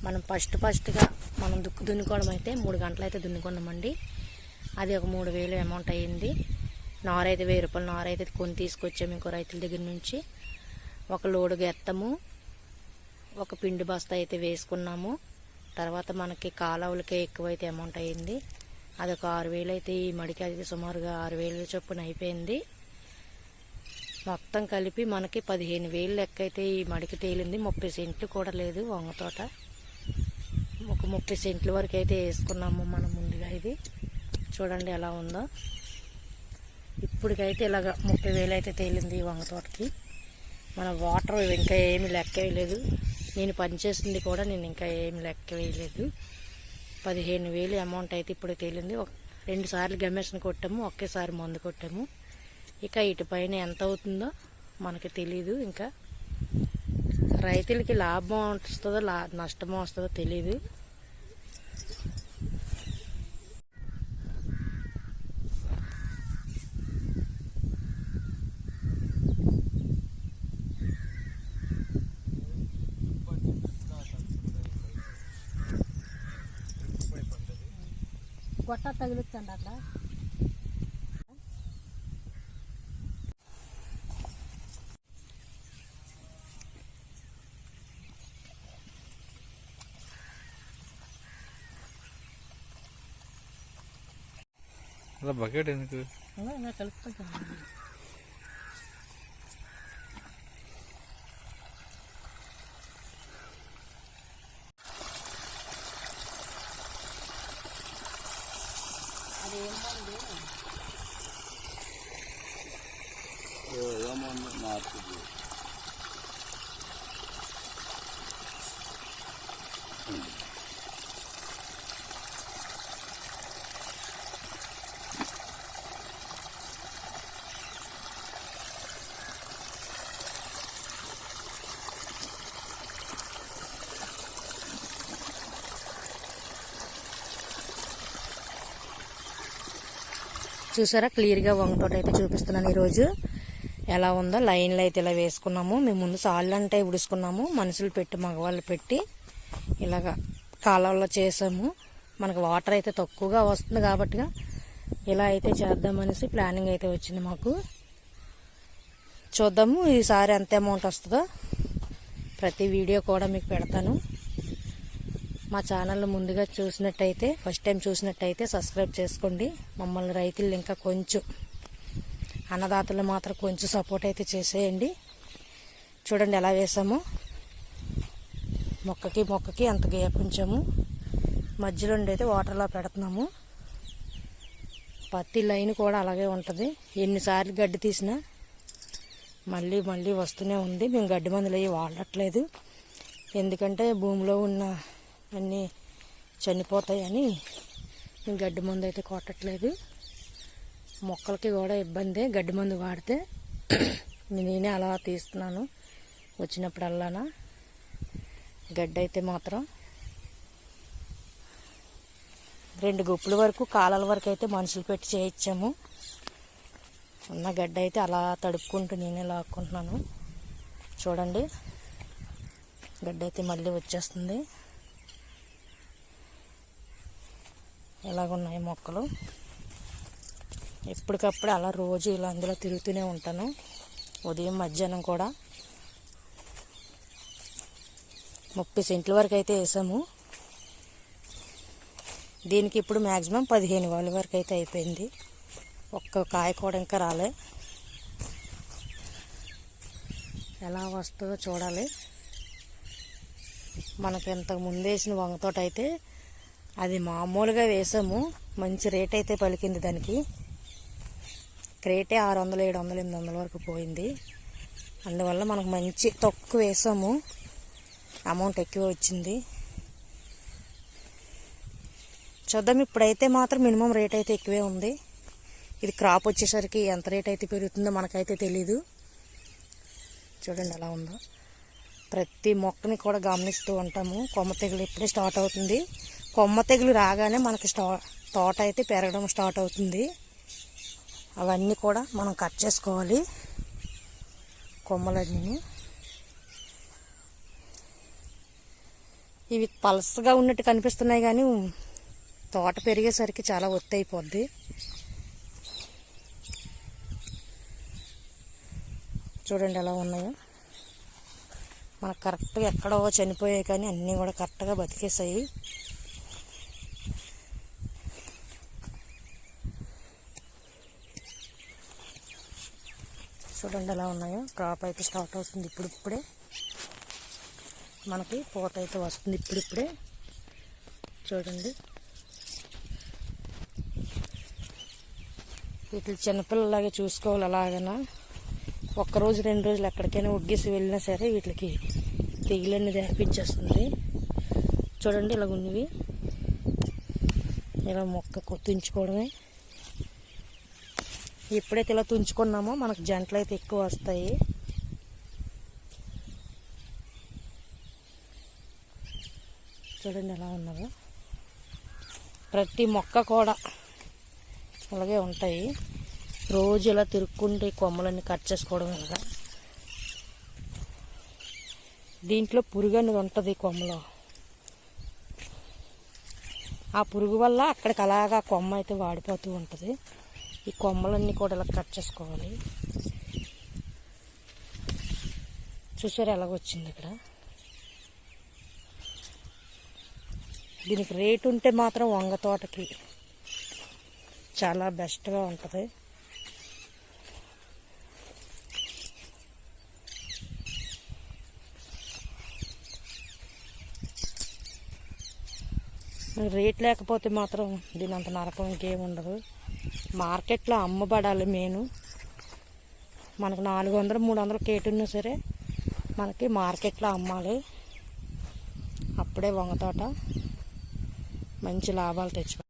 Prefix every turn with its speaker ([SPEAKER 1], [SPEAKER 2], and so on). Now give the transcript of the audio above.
[SPEAKER 1] మనం ఫస్ట్గా మనం దున్నుకోవడం అయితే 3 గంటలు అయితే దున్నుకున్నామండి. అది ఒక 3000 అమౌంట్ అయ్యింది. నారైతే 1000 రూపాయలు నారైతే కొని తీసుకొచ్చాము ఇంకో రైతుల దగ్గర నుంచి. ఒక లోడు గెత్తము, ఒక పిండి బస్తా అయితే వేసుకున్నాము. తర్వాత మనకి కాలువలకే ఎక్కువైతే అమౌంట్ అయ్యింది. అదొక 6000 అయితే ఈ మడికి అయితే సుమారుగా 6000 చొప్పున అయిపోయింది. మొత్తం కలిపి మనకి 15000 లెక్క అయితే ఈ మడికి తేలింది. 30 సెంట్లు కూడా లేదు వంగ తోట. ఒక 30 సెంట్ల వరకు అయితే వేసుకున్నాము మనం ముందుగా. ఇది చూడండి ఎలా ఉందో. ఇప్పటికైతే ఇలాగ 30000 అయితే తేలింది ఈ వంగ తోటకి. మన వాటర్ ఇంకా ఏమి లెక్క వేయలేదు. నేను పనిచేసింది కూడా నేను ఇంకా ఏమి లెక్క వేయలేదు. 15000 అమౌంట్ అయితే ఇప్పుడు తేలింది. 2 సార్లు గమేషన్ కొట్టాము, ఒకేసారి మందు కొట్టాము. ఇక ఇటు పైన ఎంత అవుతుందో మనకి తెలీదు. ఇంకా రైతులకి లాభం వస్తుందో నష్టమో వస్తుందో తెలీదు. గొట్ట తగిలించండి అట్లా.
[SPEAKER 2] అలా బకెట్ ఎందుకు
[SPEAKER 1] కలుపుకుంటాను.
[SPEAKER 3] అదేమండి మార్పుది.
[SPEAKER 1] చూసారా క్లియర్గా వంగ తోట అయితే చూపిస్తున్నాను. ఈరోజు ఎలా ఉందో లైన్లు అయితే ఇలా వేసుకున్నాము. మేము ముందు సాళ్ళు అంటే ఉడుచుకున్నాము, మనుషులు పెట్టి మగవాళ్ళు పెట్టి ఇలాగ కాలువలో చేసాము. మనకు వాటర్ అయితే తక్కువగా వస్తుంది కాబట్టి ఇలా అయితే చేద్దామనేసి ప్లానింగ్ అయితే వచ్చింది మాకు. చూద్దాము ఈసారి ఎంత అమౌంట్ వస్తుందో. ప్రతి వీడియో కూడా మీకు పెడతాను. మా ఛానల్ ముందుగా చూసినట్టయితే, ఫస్ట్ టైం చూసినట్టయితే సబ్స్క్రైబ్ చేసుకోండి. మమ్మల్ని రైతులు ఇంకా కొంచెం అన్నదాతలు మాత్రం కొంచెం సపోర్ట్ అయితే చేసేయండి. చూడండి ఎలా వేసాము. మొక్కకి అంత గ్యాప్ ఉంచాము. మధ్యలో అయితే వాటర్లో పెడుతున్నాము. పత్తి లైన్ కూడా అలాగే ఉంటుంది. ఎన్నిసార్లు గడ్డి తీసినా మళ్ళీ వస్తూనే ఉంది. మేము గడ్డి మందులు అవి వాడట్లేదు. ఎందుకంటే భూమిలో ఉన్న అన్నీ చనిపోతాయని మేము గడ్డి మందు అయితే కొట్టట్లేదు. మొక్కలకి కూడా ఇబ్బంది గడ్డి మందు వాడితే. నేనే అలా తీస్తున్నాను వచ్చినప్పుడల్లానా. గడ్డి అయితే మాత్రం 2 గుప్పుల వరకు కాలాల వరకు అయితే మనుషులు పెట్టి చేయించాము. ఉన్న గడ్డి అయితే అలా తడుపుకుంటూ నేనే లాక్కుంటున్నాను. చూడండి గడ్డి అయితే మళ్ళీ వచ్చేస్తుంది. ఎలాగున్నాయి మొక్కలు. ఎప్పటికప్పుడు అలా రోజు ఇలా అందులో తిరుగుతూనే ఉంటాను. ఉదయం మధ్యాహ్నం కూడా 30 సెంట్ల వరకు అయితే వేసాము. దీనికి ఇప్పుడు మ్యాక్సిమం 15,000 వరకు అయితే అయిపోయింది. ఒక్క కాయ కూడా ఇంకా రాలే. ఎలా వస్తుందో చూడాలి. మనకి ఇంతకు ముందు వేసిన వంగతోట అయితే అది మామూలుగా వేసాము. మంచి రేట్ అయితే పలికింది దానికి. రేటే 600, 700, 800 వరకు పోయింది. అందువల్ల మనకు మంచి తక్కువ వేసాము, అమౌంట్ ఎక్కువ వచ్చింది. చూద్దాం. ఇప్పుడైతే మాత్రం మినిమం రేట్ అయితే ఎక్కువే ఉంది. ఇది క్రాప్ వచ్చేసరికి ఎంత రేట్ అయితే పెరుగుతుందో మనకైతే తెలీదు. చూడండి ఎలా ఉందో. ప్రతి మొక్కని కూడా గమనిస్తూ ఉంటాము. కొమ్మ తెగులు ఇప్పుడే స్టార్ట్ అవుతుంది. కొమ్మ తెగులు రాగానే మనకి తోట అయితే పెరగడం స్టార్ట్ అవుతుంది. అవన్నీ కూడా మనం కట్ చేసుకోవాలి కొమ్మలన్నీ. ఇవి పలసగా ఉన్నట్టు కనిపిస్తున్నాయి కానీ తోట పెరిగేసరికి చాలా ఒత్తి అయిపోద్ది. చూడండి ఎలా ఉన్నాయో. మనకు కరెక్ట్గా ఎక్కడో చనిపోయాయి కానీ అన్నీ కూడా కరెక్ట్గా బతికేసాయి. చూడండి ఎలా ఉన్నాయో. క్రాప్ అయితే స్టార్ట్ అవుతుంది ఇప్పుడిప్పుడే. మనకి పూత అయితే వస్తుంది ఇప్పుడిప్పుడే. చూడండి వీటి చిన్నపిల్లలాగే చూసుకోవాలి. అలాగనా ఒక్కరోజు 2 రోజులు ఎక్కడికైనా ఒగ్గేసి వెళ్ళినా సరే వీటికి తెగులన్నీ వ్యాపించేస్తుంది. చూడండి ఇలా ఉన్నవి. ఇలా మొక్క తుంచుకోవడమే. ఎప్పుడైతే ఇలా తుంచుకున్నామో మనకు జంటలు అయితే ఎక్కువ వస్తాయి. చూడండి ఎలా ఉన్నదో. ప్రతి మొక్క కూడా అలాగే ఉంటాయి. రోజు ఇలా తిరుక్కుంటే కొమ్మలన్నీ కట్ చేసుకోవడం ఇలాగా. దీంట్లో పురుగు అనేది ఉంటుంది కొమ్మలో. ఆ పురుగు వల్ల అక్కడికి అలాగా కొమ్మ అయితే వాడిపోతూ ఉంటుంది. ఈ కొమ్మలన్నీ కూడా ఇలా కట్ చేసుకోవాలి. చూసారు ఎలాగొచ్చింది ఇక్కడ. దీనికి రేటు ఉంటే మాత్రం వంగ తోటకి చాలా బెస్ట్గా ఉంటుంది. రేట్ లేకపోతే మాత్రం దీని అంత నరకం ఇంకేం ఉండదు. మార్కెట్లో అమ్మబడాలి మెయిన్. మనకు 400-300 కేటు ఉన్నా సరే మనకి మార్కెట్లో అమ్మాలి. అప్పుడే వంగ తోట మంచి లాభాలు తెచ్చుకోవాలి.